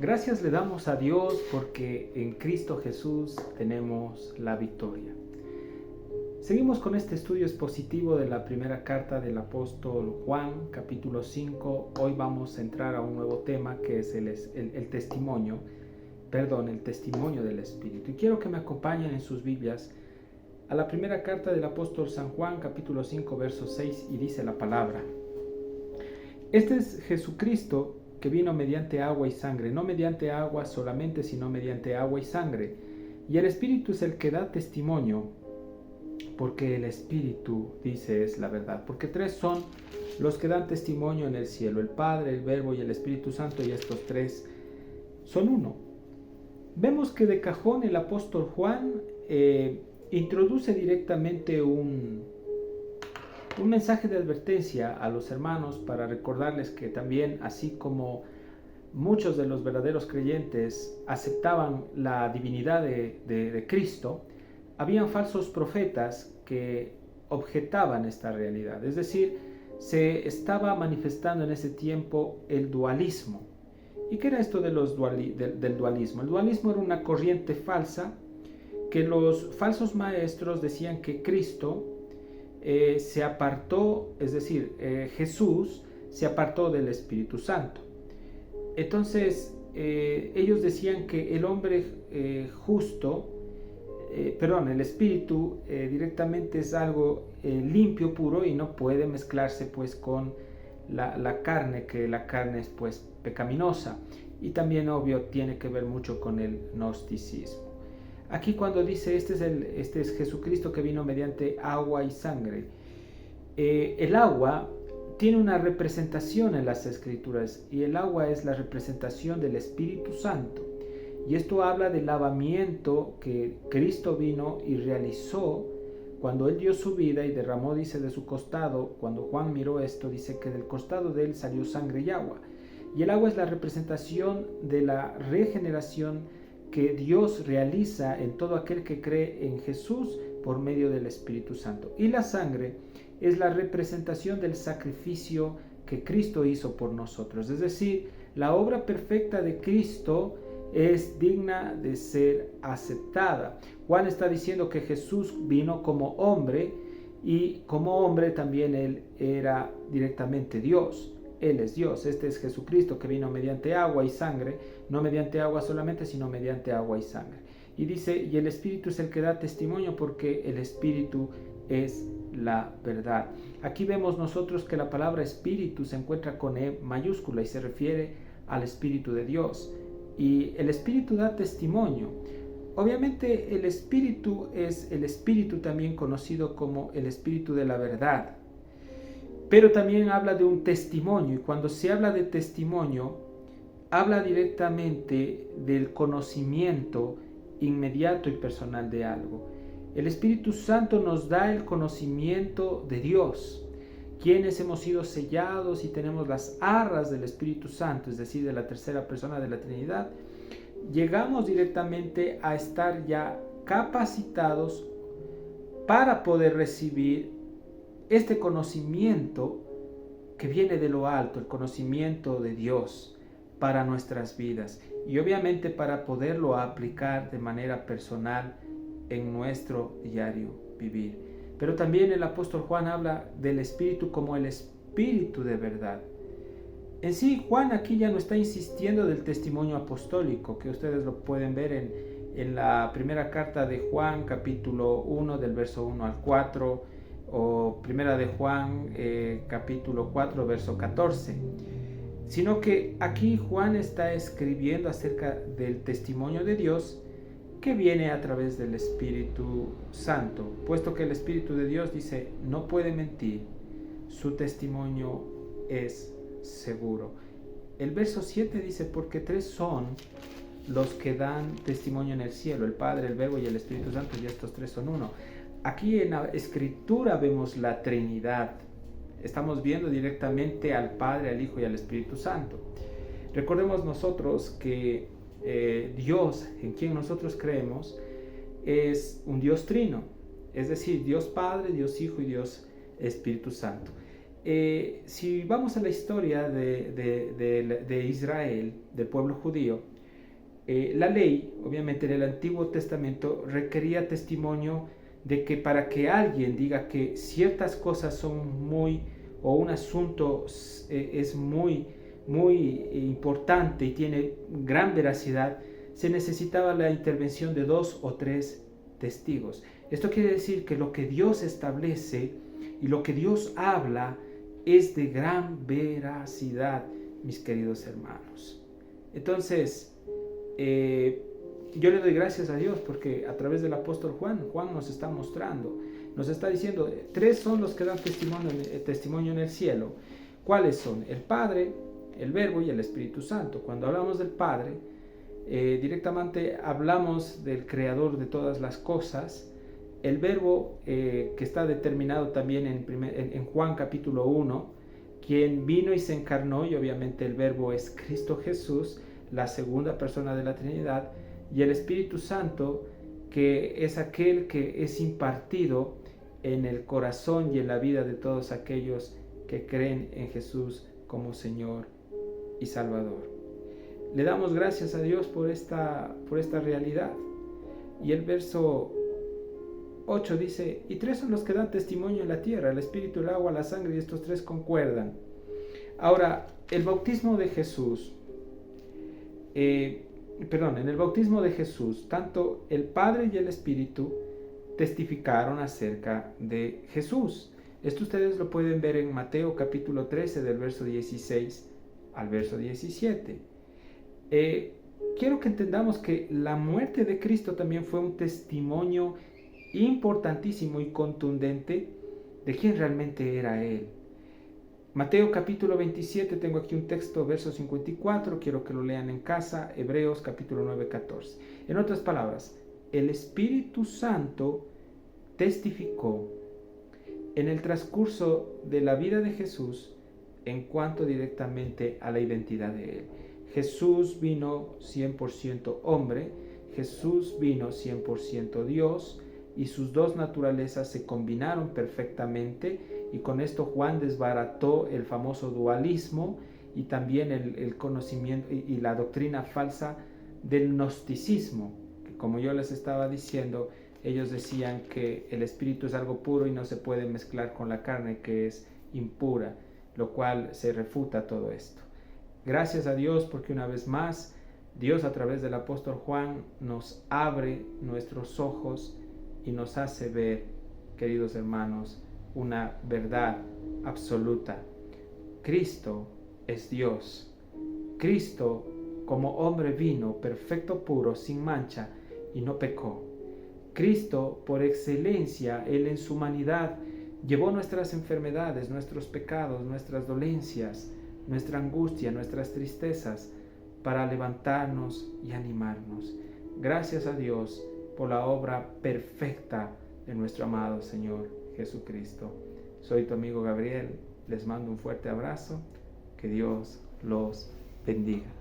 Gracias le damos a Dios porque en Cristo Jesús tenemos la victoria. Seguimos con este estudio expositivo de la primera carta del apóstol Juan, capítulo 5. Hoy vamos a entrar a un nuevo tema que es el testimonio del Espíritu. Y quiero que me acompañen en sus Biblias a la primera carta del apóstol San Juan, capítulo 5, verso 6, y dice la palabra: Este es Jesucristo que vino mediante agua y sangre, no mediante agua solamente, sino mediante agua y sangre. Y el Espíritu es el que da testimonio, porque el Espíritu, dice, es la verdad. Porque tres son los que dan testimonio en el cielo: el Padre, el Verbo y el Espíritu Santo, y estos tres son uno. Vemos que de cajón el apóstol Juan introduce directamente un mensaje de advertencia a los hermanos para recordarles que también, así como muchos de los verdaderos creyentes aceptaban la divinidad de Cristo, habían falsos profetas que objetaban esta realidad. Es decir, se estaba manifestando en ese tiempo el dualismo. ¿Y qué era esto del dualismo? El dualismo era una corriente falsa que los falsos maestros decían que Cristo se apartó, es decir, Jesús se apartó del Espíritu Santo. Entonces, ellos decían que el hombre el Espíritu directamente es algo limpio, puro, y no puede mezclarse pues con la carne, que la carne es pues pecaminosa, y también obvio tiene que ver mucho con el gnosticismo. Aquí cuando dice este es Jesucristo que vino mediante agua y sangre, el agua tiene una representación en las Escrituras, y el agua es la representación del Espíritu Santo, y esto habla del lavamiento que Cristo vino y realizó cuando Él dio su vida y derramó, dice, de su costado. Cuando Juan miró esto, dice que del costado de Él salió sangre y agua, y el agua es la representación de la regeneración que Dios realiza en todo aquel que cree en Jesús por medio del Espíritu Santo. Y la sangre es la representación del sacrificio que Cristo hizo por nosotros. Es decir, la obra perfecta de Cristo es digna de ser aceptada. Juan está diciendo que Jesús vino como hombre, y como hombre también Él era directamente Dios. Él es Dios. Este es Jesucristo que vino mediante agua y sangre, no mediante agua solamente, sino mediante agua y sangre. Y dice, y el Espíritu es el que da testimonio, porque el Espíritu es la verdad. Aquí vemos nosotros que la palabra Espíritu se encuentra con E mayúscula y se refiere al Espíritu de Dios. Y el Espíritu da testimonio. Obviamente el Espíritu es el Espíritu también conocido como el Espíritu de la verdad. Pero también habla de un testimonio, y cuando se habla de testimonio, habla directamente del conocimiento inmediato y personal de algo. El Espíritu Santo nos da el conocimiento de Dios, quienes hemos sido sellados y tenemos las arras del Espíritu Santo, es decir, de la tercera persona de la Trinidad. Llegamos directamente a estar ya capacitados para poder recibir este conocimiento que viene de lo alto, el conocimiento de Dios para nuestras vidas, y obviamente para poderlo aplicar de manera personal en nuestro diario vivir. Pero también el apóstol Juan habla del Espíritu como el Espíritu de verdad. En sí, Juan aquí ya no está insistiendo del testimonio apostólico, que ustedes lo pueden ver en la primera carta de Juan, capítulo 1, del verso 1 al 4, o primera de Juan, capítulo 4, verso 14, sino que aquí Juan está escribiendo acerca del testimonio de Dios que viene a través del Espíritu Santo, puesto que el Espíritu de Dios, dice, no puede mentir, su testimonio es seguro. El verso 7 dice, porque tres son los que dan testimonio en el cielo: el Padre, el Verbo y el Espíritu Santo, y estos tres son uno. Aquí en la Escritura vemos la Trinidad. Estamos viendo directamente al Padre, al Hijo y al Espíritu Santo. Recordemos nosotros que Dios, en quien nosotros creemos, es un Dios trino, es decir, Dios Padre, Dios Hijo y Dios Espíritu Santo. Si vamos a la historia de Israel, del pueblo judío, la ley, obviamente en el Antiguo Testamento, requería testimonio de que para que alguien diga que ciertas cosas son o un asunto es muy importante y tiene gran veracidad, se necesitaba la intervención de 2 o 3 testigos. Esto quiere decir que lo que Dios establece y lo que Dios habla es de gran veracidad, mis queridos hermanos. Entonces, yo le doy gracias a Dios porque a través del apóstol Juan nos está mostrando, nos está diciendo, 3 son los que dan testimonio en el cielo. ¿Cuáles son? El Padre, el Verbo y el Espíritu Santo. Cuando hablamos del Padre, directamente hablamos del Creador de todas las cosas. El Verbo, que está determinado también en Juan capítulo 1, quien vino y se encarnó, y obviamente el Verbo es Cristo Jesús, la segunda persona de la Trinidad, y el Espíritu Santo, que es aquel que es impartido en el corazón y en la vida de todos aquellos que creen en Jesús como Señor y Salvador. Le damos gracias a Dios por esta realidad. Y el verso 8 dice, y 3 son los que dan testimonio en la tierra, el espíritu, el agua, la sangre, y estos 3 concuerdan. Ahora, el bautismo de Jesús, en el bautismo de Jesús, tanto el Padre y el Espíritu testificaron acerca de Jesús. Esto ustedes lo pueden ver en Mateo capítulo 13, del verso 16 al verso 17. Quiero que entendamos que la muerte de Cristo también fue un testimonio importantísimo y contundente de quién realmente era Él. Mateo capítulo 27, tengo aquí un texto, verso 54, quiero que lo lean en casa, Hebreos capítulo 9, 14. En otras palabras, el Espíritu Santo testificó en el transcurso de la vida de Jesús en cuanto directamente a la identidad de Él. Jesús vino 100% hombre, Jesús vino 100% Dios, y sus dos naturalezas se combinaron perfectamente, y con esto Juan desbarató el famoso dualismo y también el conocimiento y la doctrina falsa del gnosticismo, que como yo les estaba diciendo, ellos decían que el espíritu es algo puro y no se puede mezclar con la carne, que es impura, lo cual se refuta todo esto. Gracias a Dios porque una vez más Dios a través del apóstol Juan nos abre nuestros ojos y nos hace ver, queridos hermanos, una verdad absoluta. Cristo es Dios. Cristo como hombre vino perfecto, puro, sin mancha, y no pecó. Cristo por excelencia, Él en su humanidad llevó nuestras enfermedades, nuestros pecados, nuestras dolencias, nuestra angustia, nuestras tristezas, para levantarnos y animarnos. Gracias a Dios por la obra perfecta de nuestro amado Señor Jesucristo. Soy tu amigo Gabriel, les mando un fuerte abrazo, que Dios los bendiga.